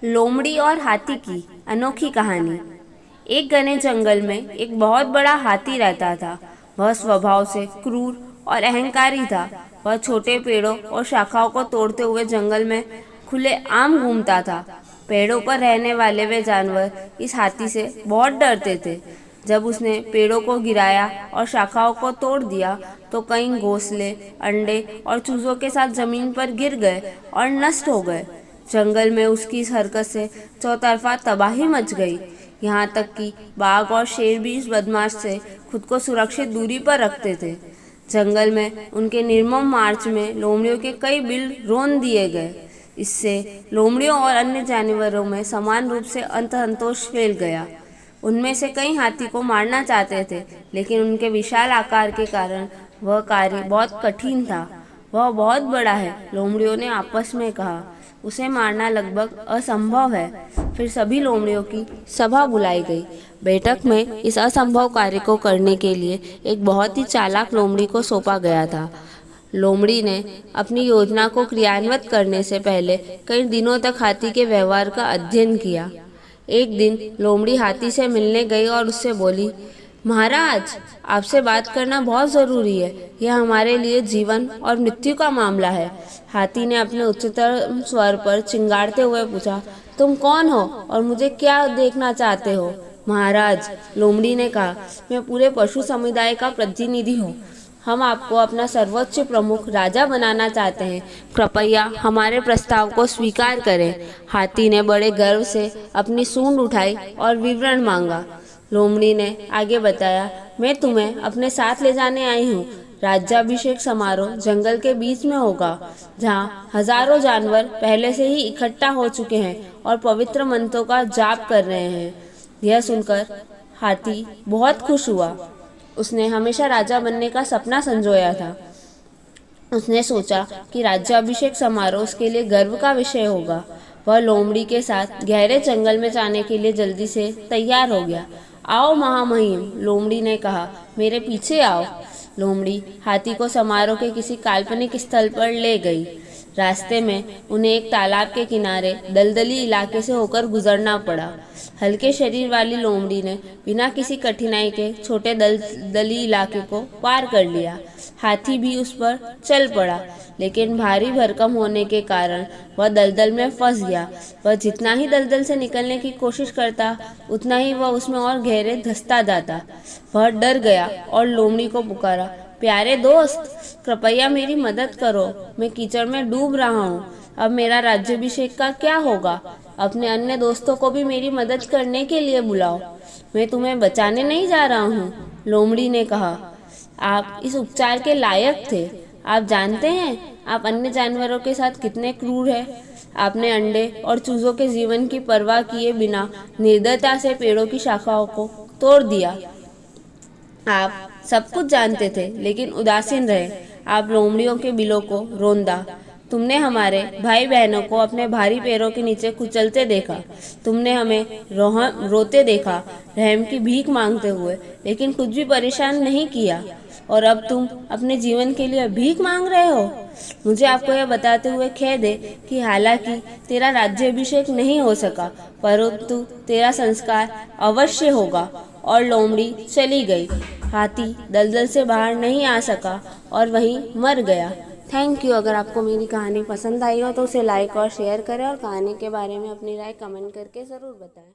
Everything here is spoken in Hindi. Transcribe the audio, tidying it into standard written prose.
लोमड़ी और हाथी की अनोखी कहानी। एक घने जंगल में एक बहुत बड़ा हाथी रहता था। वह स्वभाव से क्रूर और अहंकारी था। वह छोटे पेड़ों और शाखाओं को तोड़ते हुए जंगल में खुले आम घूमता था। पेड़ों पर रहने वाले वे जानवर इस हाथी से बहुत डरते थे। जब उसने पेड़ों को गिराया और शाखाओं को तोड़ दिया तो कई घोंसले, अंडे और चूजों के साथ जमीन पर गिर गए और नष्ट हो गए। जंगल में उसकी इस हरकत से चौतरफा तबाही मच गई। यहाँ तक कि बाघ और शेर भी इस बदमाश से खुद को सुरक्षित दूरी पर रखते थे। जंगल में उनके निर्मम मार्च में लोमड़ियों के कई बिल रौंद दिए गए। इससे लोमड़ियों और अन्य जानवरों में समान रूप से असंतोष फैल गया। उनमें से कई हाथी को मारना चाहते थे, लेकिन उनके विशाल आकार के कारण वह कार्य बहुत कठिन था। वह बहुत बड़ा है, लोमड़ियों ने आपस में कहा। उसे मारना लगभग असंभव है। फिर सभी लोमड़ियों की सभा बुलाई गई। बैठक में इस असंभव कार्य को करने के लिए एक बहुत ही चालाक लोमड़ी को सौंपा गया था। लोमड़ी ने अपनी योजना को क्रियान्वित करने से पहले कई दिनों तक हाथी के व्यवहार का अध्ययन किया। एक दिन लोमड़ी हाथी से मिलने गई और उससे बोली, महाराज, आपसे बात करना बहुत ज़रूरी है। यह हमारे लिए जीवन और मृत्यु का मामला है। हाथी ने अपने उच्चतर स्वर पर चिंगाड़ते हुए पूछा, तुम कौन हो और मुझे क्या देखना चाहते हो? महाराज, लोमड़ी ने कहा, मैं पूरे पशु समुदाय का प्रतिनिधि हूँ। हम आपको अपना सर्वोच्च प्रमुख राजा बनाना चाहते हैं। कृपया हमारे प्रस्ताव को स्वीकार करें। हाथी ने बड़े गर्व से अपनी सूंड उठाई और विवरण मांगा। लोमड़ी ने आगे बताया, मैं तुम्हें अपने साथ ले जाने आई हूँ। राज्याभिषेक समारोह जंगल के बीच में होगा, जहाँ हजारों जानवर पहले से ही इकट्ठा हो चुके हैं और पवित्र मंत्रों का जाप कर रहे हैं। यह सुनकर हाथी बहुत खुश हुआ। उसने हमेशा राजा बनने का सपना संजोया था। उसने सोचा कि राज्याभिषेक समारोह उसके लिए गर्व का विषय होगा। वह लोमड़ी के साथ गहरे जंगल में जाने के लिए जल्दी से तैयार हो गया। आओ महामहिम, लोमड़ी ने कहा, मेरे पीछे आओ। लोमड़ी हाथी को समारोह के किसी काल्पनिक स्थल पर ले गई। रास्ते में उन्हें एक तालाब के किनारे दलदली इलाके से होकर गुजरना पड़ा। हल्के शरीर वाली लोमड़ी ने बिना किसी कठिनाई के छोटे दलदली इलाके को पार कर लिया। हाथी भी उस पर चल पड़ा, लेकिन भारी भरकम होने के कारण वह दलदल में फंस गया। वह जितना ही दलदल से निकलने की कोशिश करता, उतना ही वह उसमें और गहरे धंसता जाता। वह डर गया और लोमड़ी को पुकारा, प्यारे दोस्त, कृपया मेरी मदद करो। मैं कीचड़ में डूब रहा हूँ। अब मेरा राज्याभिषेक का क्या होगा? अपने अन्य दोस्तों को भी मेरी मदद करने के लिए बुलाओ। मैं तुम्हें बचाने नहीं जा रहा हूँ, लोमड़ी ने कहा। आप इस उपचार के लायक थे। आप जानते हैं आप अन्य जानवरों के साथ कितने क्रूर हैं। आपने अंडे और चूजों के जीवन की परवाह किए बिना निर्दयता से पेड़ों की शाखाओं को तोड़ दिया। आप सब कुछ जानते थे, लेकिन उदासीन रहे। आप लोमड़ियों के बिलों को रौंदा। तुमने हमारे भाई बहनों को अपने भारी पैरों के नीचे कुचलते देखा। तुमने हमें रोते देखा, रहम की भीख मांगते हुए, लेकिन कुछ भी परेशान नहीं किया। और अब तुम अपने जीवन के लिए भीख मांग रहे हो। मुझे आपको यह बताते हुए खेद है कि हालांकि तेरा राज्याभिषेक नहीं हो सका, परंतु तेरा संस्कार अवश्य होगा। और लोमड़ी चली गई। हाथी दलदल से बाहर नहीं आ सका और वहीं मर गया। Thank you. अगर आपको मेरी कहानी पसंद आई हो तो उसे लाइक और शेयर करें और कहानी के बारे में अपनी राय कमेंट करके ज़रूर बताएं।